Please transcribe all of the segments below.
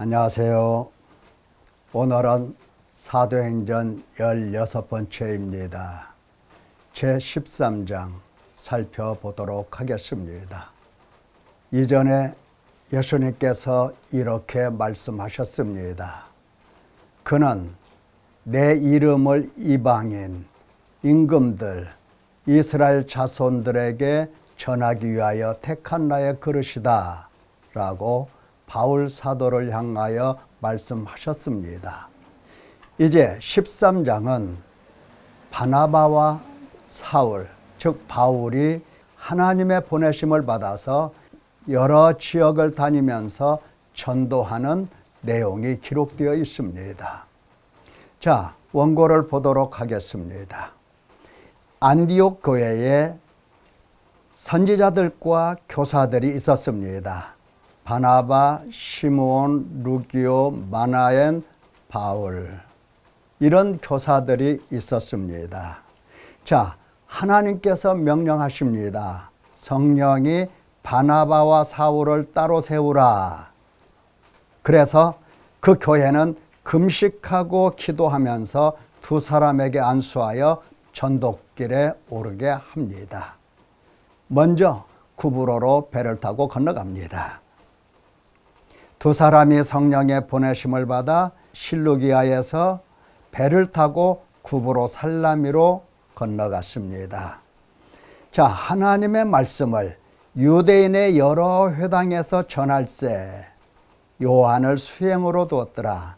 안녕하세요. 오늘은 사도행전 16번째입니다. 제13장 살펴보도록 하겠습니다. 이전에 예수님께서 이렇게 말씀하셨습니다. 그는 내 이름을 이방인, 임금들, 이스라엘 자손들에게 전하기 위하여 택한 나의 그릇이다 라고 바울 사도를 향하여 말씀하셨습니다. 이제 13장은 바나바와 사울, 즉 바울이 하나님의 보내심을 받아서 여러 지역을 다니면서 전도하는 내용이 기록되어 있습니다. 자, 원고를 보도록 하겠습니다. 안디옥 교회에 선지자들과 교사들이 있었습니다. 바나바, 시므온, 루기오, 마나엔, 바울, 이런 교사들이 있었습니다. 자, 하나님께서 명령하십니다. 성령이 바나바와 사울을 따로 세우라. 그래서 그 교회는 금식하고 기도하면서 두 사람에게 안수하여 전도길에 오르게 합니다. 먼저 구브로로 배를 타고 건너갑니다. 두 사람이 성령의 보내심을 받아 실루기아에서 배를 타고 구브로 살라미로 건너갔습니다. 자, 하나님의 말씀을 유대인의 여러 회당에서 전할세 요한을 수행으로 두었더라.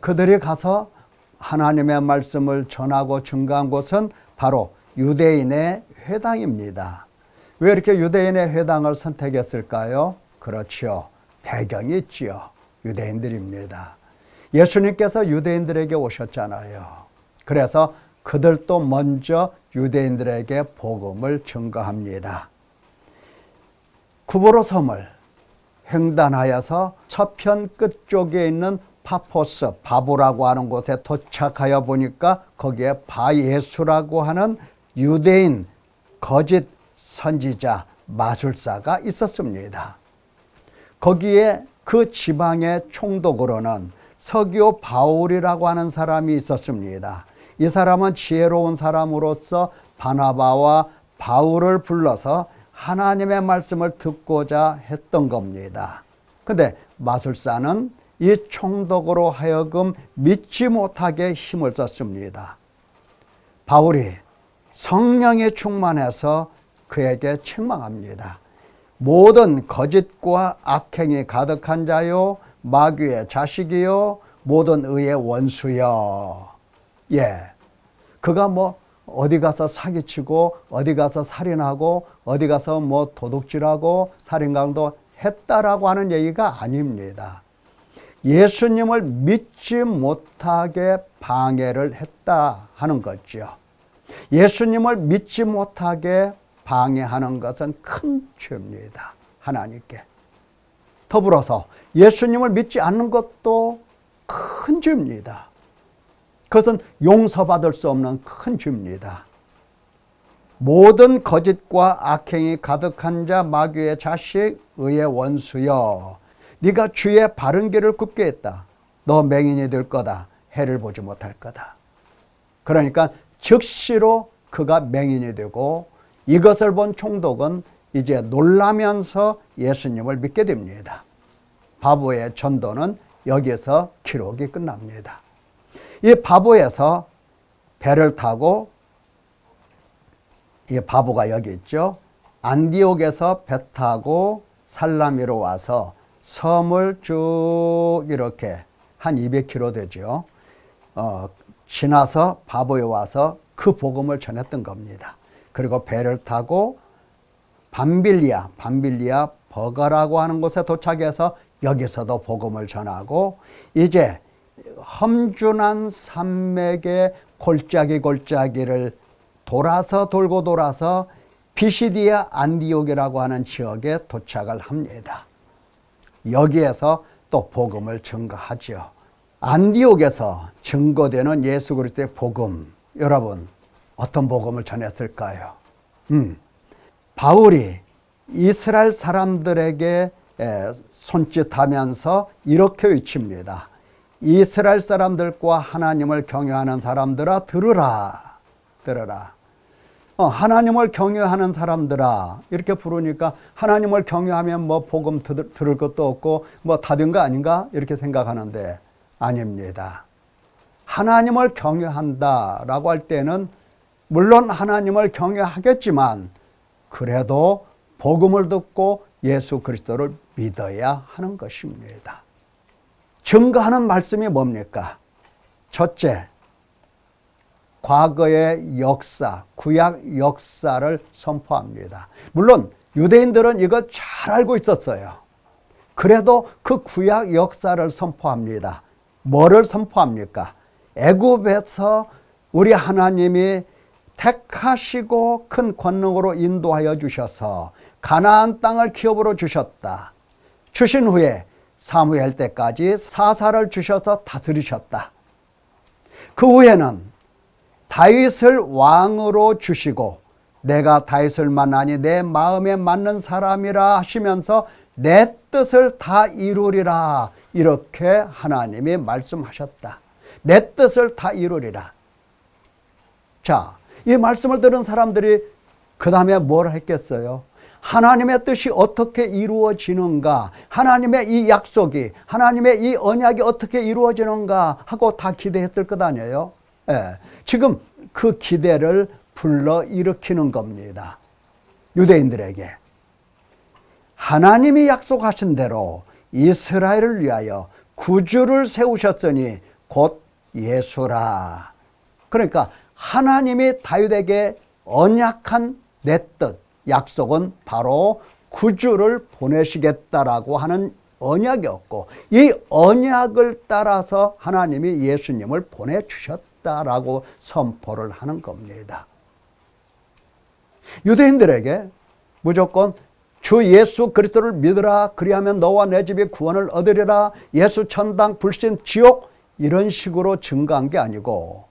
그들이 가서 하나님의 말씀을 전하고 증거한 곳은 바로 유대인의 회당입니다. 왜 이렇게 유대인의 회당을 선택했을까요? 그렇죠. 배경이 있지요. 유대인들입니다. 예수님께서 유대인들에게 오셨잖아요. 그래서 그들도 먼저 유대인들에게 복음을 증거합니다. 구브로 섬을 횡단하여서 서편 끝쪽에 있는 파포스, 바보라고 하는 곳에 도착하여 보니까 거기에 바예수라고 하는 유대인 거짓 선지자, 마술사가 있었습니다. 거기에 그 지방의 총독으로는 서기오 바울이라고 하는 사람이 있었습니다. 이 사람은 지혜로운 사람으로서 바나바와 바울을 불러서 하나님의 말씀을 듣고자 했던 겁니다. 근데 마술사는 이 총독으로 하여금 믿지 못하게 힘을 썼습니다. 바울이 성령에 충만해서 그에게 책망합니다. 모든 거짓과 악행이 가득한 자요, 마귀의 자식이요, 모든 의의 원수요. 그가 어디 가서 사기치고 어디 가서 살인하고 어디 가서 도둑질하고 살인강도 했다라고 하는 얘기가 아닙니다. 예수님을 믿지 못하게 방해를 했다 하는 거죠. 예수님을 믿지 못하게 방해하는 것은 큰 죄입니다. 하나님께. 더불어서 예수님을 믿지 않는 것도 큰 죄입니다. 그것은 용서받을 수 없는 큰 죄입니다. 모든 거짓과 악행이 가득한 자, 마귀의 자식, 의의 원수여, 네가 주의 바른 길을 굽게 했다. 너 맹인이 될 거다. 해를 보지 못할 거다. 그러니까 즉시로 그가 맹인이 되고, 이것을 본 총독은 이제 놀라면서 예수님을 믿게 됩니다. 바보의 전도는 여기에서 기록이 끝납니다. 이 바보에서 배를 타고, 이 바보가 여기 있죠. 안디옥에서 배 타고 살라미로 와서 섬을 쭉 이렇게 한 200km 되죠. 지나서 바보에 와서 그 복음을 전했던 겁니다. 그리고 배를 타고 밤빌리아 버가라고 하는 곳에 도착해서 여기서도 복음을 전하고, 이제 험준한 산맥의 골짜기를 돌고 돌아서 피시디아 안디옥이라고 하는 지역에 도착을 합니다. 여기에서 또 복음을 증거하죠. 안디옥에서 증거되는 예수 그리스도의 복음, 여러분 어떤 복음을 전했을까요? 바울이 이스라엘 사람들에게 손짓하면서 이렇게 외칩니다. 이스라엘 사람들과 하나님을 경외하는 사람들아 들으라. 들으라. 하나님을 경외하는 사람들아 이렇게 부르니까 하나님을 경외하면 뭐 복음 들을 것도 없고 뭐 다 된 거 아닌가 이렇게 생각하는데 아닙니다. 하나님을 경외한다라고 할 때는 물론 하나님을 경외하겠지만 그래도 복음을 듣고 예수 그리스도를 믿어야 하는 것입니다. 증거하는 말씀이 뭡니까? 첫째, 과거의 역사, 구약 역사를 선포합니다. 물론 유대인들은 이거 잘 알고 있었어요. 그래도 그 구약 역사를 선포합니다. 뭐를 선포합니까? 애굽에서 우리 하나님이 택하시고 큰 권능으로 인도하여 주셔서 가나안 땅을 기업으로 주셨다. 주신 후에 사무엘 때까지 사사를 주셔서 다스리셨다. 그 후에는 다윗을 왕으로 주시고 내가 다윗을 만나니 내 마음에 맞는 사람이라 하시면서 내 뜻을 다 이루리라 이렇게 하나님이 말씀하셨다. 내 뜻을 다 이루리라. 자, 이 말씀을 들은 사람들이 그 다음에 뭘 했겠어요? 하나님의 뜻이 어떻게 이루어지는가, 하나님의 이 약속이, 하나님의 이 언약이 어떻게 이루어지는가 하고 다 기대했을 것 아니에요? 예, 지금 그 기대를 불러일으키는 겁니다. 유대인들에게 하나님이 약속하신 대로 이스라엘을 위하여 구주를 세우셨으니 곧 예수라. 그러니까 하나님이 다윗에게 언약한 내 뜻, 약속은 바로 구주를 보내시겠다라고 하는 언약이었고 이 언약을 따라서 하나님이 예수님을 보내주셨다라고 선포를 하는 겁니다. 유대인들에게 무조건 주 예수 그리스도를 믿으라 그리하면 너와 내 집이 구원을 얻으리라 예수 천당 불신 지옥 이런 식으로 증거한 게 아니고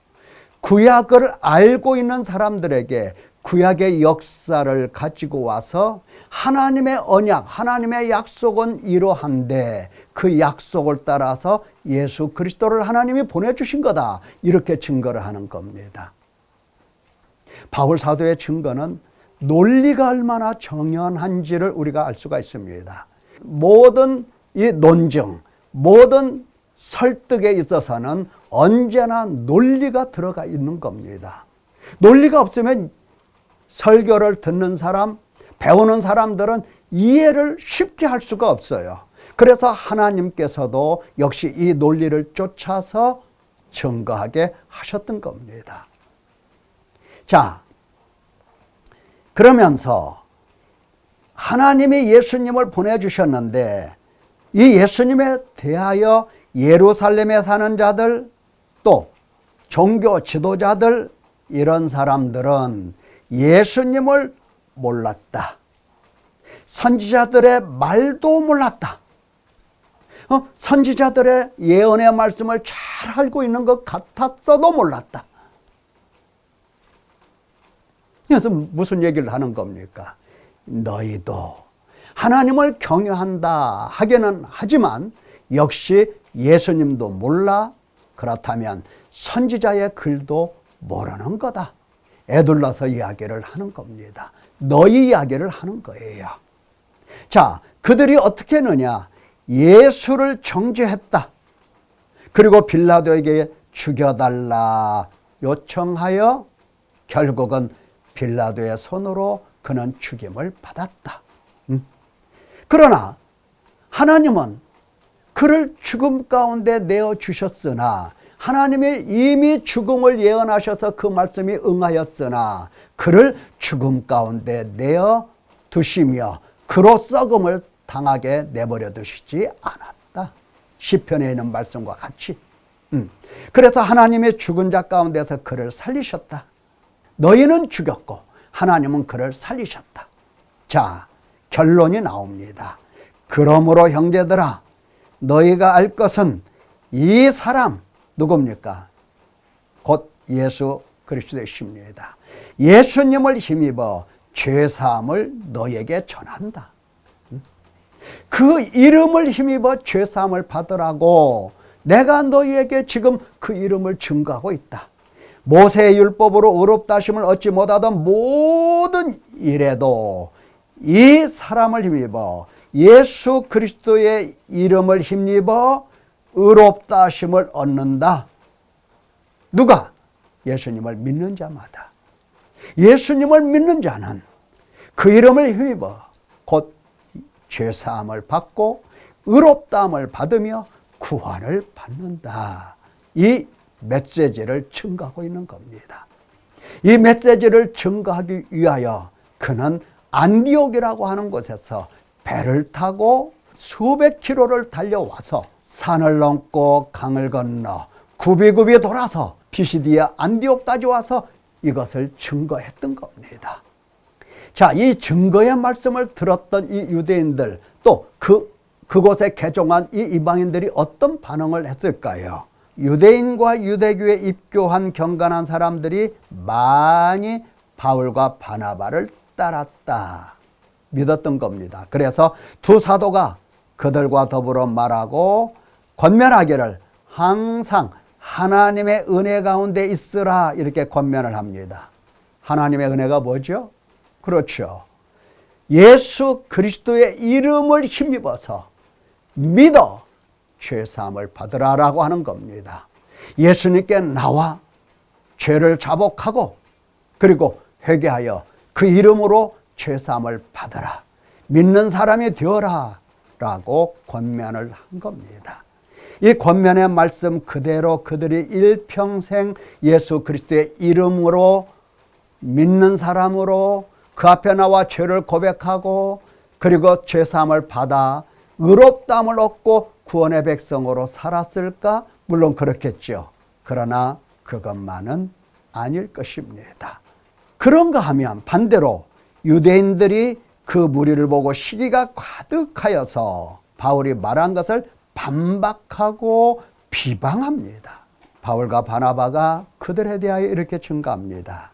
구약을 알고 있는 사람들에게 구약의 역사를 가지고 와서 하나님의 언약, 하나님의 약속은 이러한데 그 약속을 따라서 예수 그리스도를 하나님이 보내주신 거다 이렇게 증거를 하는 겁니다. 바울 사도의 증거는 논리가 얼마나 정연한지를 우리가 알 수가 있습니다. 모든 이 논증, 모든 설득에 있어서는 언제나 논리가 들어가 있는 겁니다. 논리가 없으면 설교를 듣는 사람, 배우는 사람들은 이해를 쉽게 할 수가 없어요. 그래서 하나님께서도 역시 이 논리를 쫓아서 증거하게 하셨던 겁니다. 자, 그러면서 하나님이 예수님을 보내주셨는데 이 예수님에 대하여 예루살렘에 사는 자들 또 종교 지도자들 이런 사람들은 예수님을 몰랐다. 선지자들의 말도 몰랐다. 선지자들의 예언의 말씀을 잘 알고 있는 것 같았어도 몰랐다. 그래서 무슨 얘기를 하는 겁니까? 너희도 하나님을 경외한다 하기는 하지만 역시 예수님도 몰라. 그렇다면 선지자의 글도 모르는 거다. 애둘러서 이야기를 하는 겁니다. 너희 이야기를 하는 거예요. 자, 그들이 어떻게 했느냐? 예수를 정죄했다. 그리고 빌라도에게 죽여달라 요청하여 결국은 빌라도의 손으로 그는 죽임을 받았다. 그러나 하나님은 그를 죽음 가운데 내어주셨으나 하나님이 이미 죽음을 예언하셔서 그 말씀이 응하였으나 그를 죽음 가운데 내어 두시며 그로 썩음을 당하게 내버려 두시지 않았다. 시편에 있는 말씀과 같이. 그래서 하나님의 죽은 자 가운데서 그를 살리셨다. 너희는 죽였고 하나님은 그를 살리셨다. 자, 결론이 나옵니다. 그러므로 형제들아 너희가 알 것은 이 사람 누굽니까? 곧 예수 그리스도이십니다. 예수님을 힘입어 죄사함을 너희에게 전한다. 그 이름을 힘입어 죄사함을 받으라고 내가 너희에게 지금 그 이름을 증거하고 있다. 모세의 율법으로 의롭다 하심을 얻지 못하던 모든 일에도 이 사람을 힘입어 예수 그리스도의 이름을 힘입어 의롭다 하심을 얻는다. 누가? 예수님을 믿는 자마다. 예수님을 믿는 자는 그 이름을 힘입어 곧 죄사함을 받고 의롭다함을 받으며 구원을 받는다. 이 메시지를 증거하고 있는 겁니다. 이 메시지를 증거하기 위하여 그는 안디옥이라고 하는 곳에서 배를 타고 수백 킬로를 달려와서 산을 넘고 강을 건너 굽이굽이 돌아서 피시디아 안디옥까지 와서 이것을 증거했던 겁니다. 자, 이 증거의 말씀을 들었던 이 유대인들 또 그곳에 개종한 이 이방인들이 어떤 반응을 했을까요? 유대인과 유대교에 입교한 경건한 사람들이 많이 바울과 바나바를 따랐다. 믿었던 겁니다. 그래서 두 사도가 그들과 더불어 말하고 권면하기를 항상 하나님의 은혜 가운데 있으라 이렇게 권면을 합니다. 하나님의 은혜가 뭐죠? 그렇죠. 예수 그리스도의 이름을 힘입어서 믿어 죄사함을 받으라라고 하는 겁니다. 예수님께 나와 죄를 자복하고 그리고 회개하여 그 이름으로 죄사함을 받으라. 믿는 사람이 되어라 라고 권면을 한 겁니다. 이 권면의 말씀 그대로 그들이 일평생 예수 그리스도의 이름으로 믿는 사람으로 그 앞에 나와 죄를 고백하고 그리고 죄사함을 받아 의롭다함을 얻고 구원의 백성으로 살았을까? 물론 그렇겠죠. 그러나 그것만은 아닐 것입니다. 그런가 하면 반대로 유대인들이 그 무리를 보고 시기가 가득하여서 바울이 말한 것을 반박하고 비방합니다. 바울과 바나바가 그들에 대하여 이렇게 증거합니다.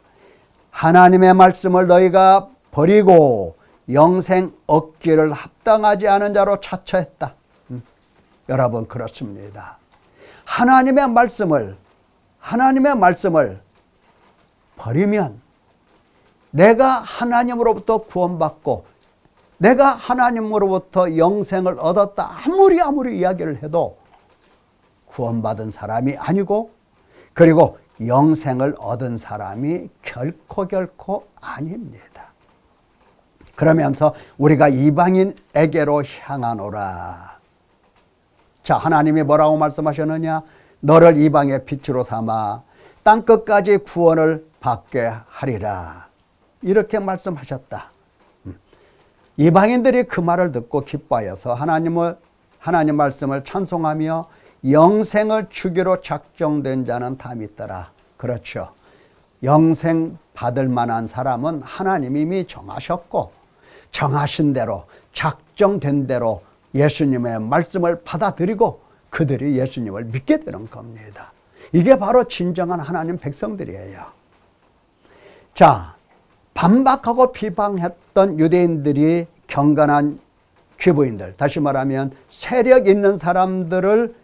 하나님의 말씀을 너희가 버리고 영생 얻기를 합당하지 않은 자로 차처했다. 여러분 그렇습니다. 하나님의 말씀을 버리면 내가 하나님으로부터 구원받고 내가 하나님으로부터 영생을 얻었다 아무리 이야기를 해도 구원받은 사람이 아니고 그리고 영생을 얻은 사람이 결코 아닙니다. 그러면서 우리가 이방인에게로 향하노라. 자, 하나님이 뭐라고 말씀하셨느냐? 너를 이방의 빛으로 삼아 땅끝까지 구원을 받게 하리라. 이렇게 말씀하셨다. 이방인들이 그 말을 듣고 기뻐하여서 하나님 말씀을 찬송하며 영생을 주기로 작정된 자는 다 믿더라. 그렇죠. 영생 받을 만한 사람은 하나님이 이미 정하셨고 정하신 대로 작정된 대로 예수님의 말씀을 받아들이고 그들이 예수님을 믿게 되는 겁니다. 이게 바로 진정한 하나님 백성들이에요. 자, 반박하고 비방했던 유대인들이 경건한 귀부인들, 다시 말하면 세력 있는 사람들을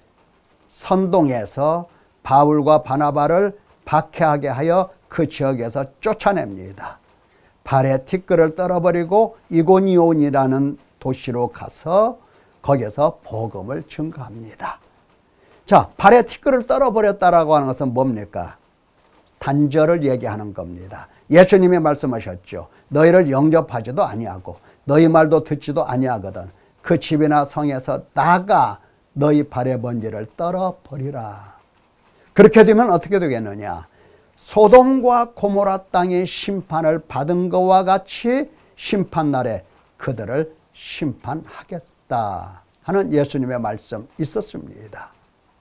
선동해서 바울과 바나바를 박해하게 하여 그 지역에서 쫓아냅니다. 발에 티끌을 떨어버리고 이고니온이라는 도시로 가서 거기서 복음을 증거합니다. 자, 발에 티끌을 떨어버렸다라고 하는 것은 뭡니까? 단절을 얘기하는 겁니다. 예수님이 말씀하셨죠. 너희를 영접하지도 아니하고 너희 말도 듣지도 아니하거든 그 집이나 성에서 나가 너희 발의 먼지를 떨어버리라. 그렇게 되면 어떻게 되겠느냐? 소돔과 고모라 땅의 심판을 받은 것과 같이 심판날에 그들을 심판하겠다 하는 예수님의 말씀 있었습니다.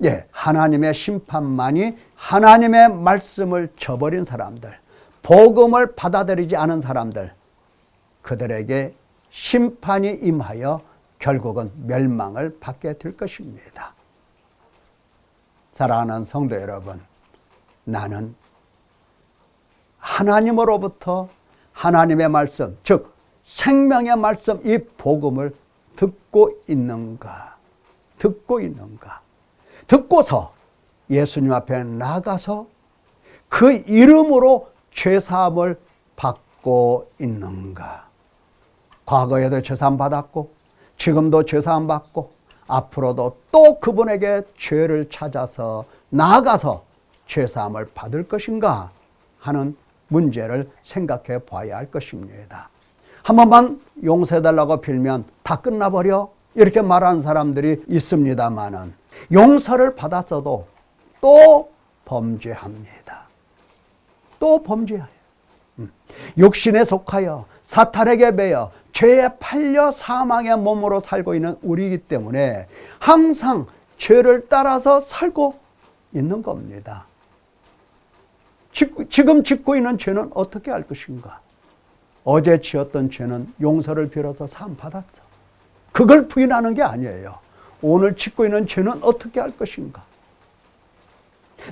예, 하나님의 심판만이 하나님의 말씀을 저버린 사람들, 복음을 받아들이지 않은 사람들, 그들에게 심판이 임하여 결국은 멸망을 받게 될 것입니다. 사랑하는 성도 여러분, 나는 하나님으로부터 하나님의 말씀, 즉 생명의 말씀, 이 복음을 듣고 있는가? 듣고 있는가? 듣고서 예수님 앞에 나가서 그 이름으로 죄사함을 받고 있는가? 과거에도 죄사함 받았고 지금도 죄사함 받고 앞으로도 또 그분에게 죄를 찾아서 나아가서 죄사함을 받을 것인가 하는 문제를 생각해 봐야 할 것입니다. 한 번만 용서해달라고 빌면 다 끝나버려? 이렇게 말하는 사람들이 있습니다만은 용서를 받았어도 또 범죄합니다. 또 범죄해요. 육신에 속하여 사탄에게 매여 죄에 팔려 사망의 몸으로 살고 있는 우리이기 때문에 항상 죄를 따라서 살고 있는 겁니다. 지금 짓고 있는 죄는 어떻게 할 것인가? 어제 지었던 죄는 용서를 빌어서 사함 받았어. 그걸 부인하는 게 아니에요. 오늘 짓고 있는 죄는 어떻게 할 것인가?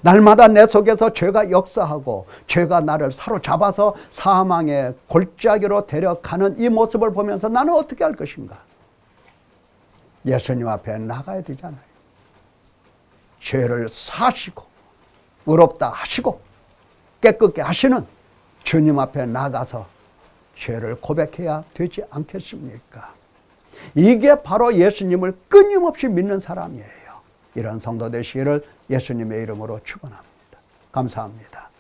날마다 내 속에서 죄가 역사하고 죄가 나를 사로잡아서 사망의 골짜기로 데려가는 이 모습을 보면서 나는 어떻게 할 것인가? 예수님 앞에 나가야 되잖아요. 죄를 사시고 의롭다 하시고 깨끗게 하시는 주님 앞에 나가서 죄를 고백해야 되지 않겠습니까? 이게 바로 예수님을 끊임없이 믿는 사람이에요. 이런 성도 되시기를 예수님의 이름으로 축원합니다. 감사합니다.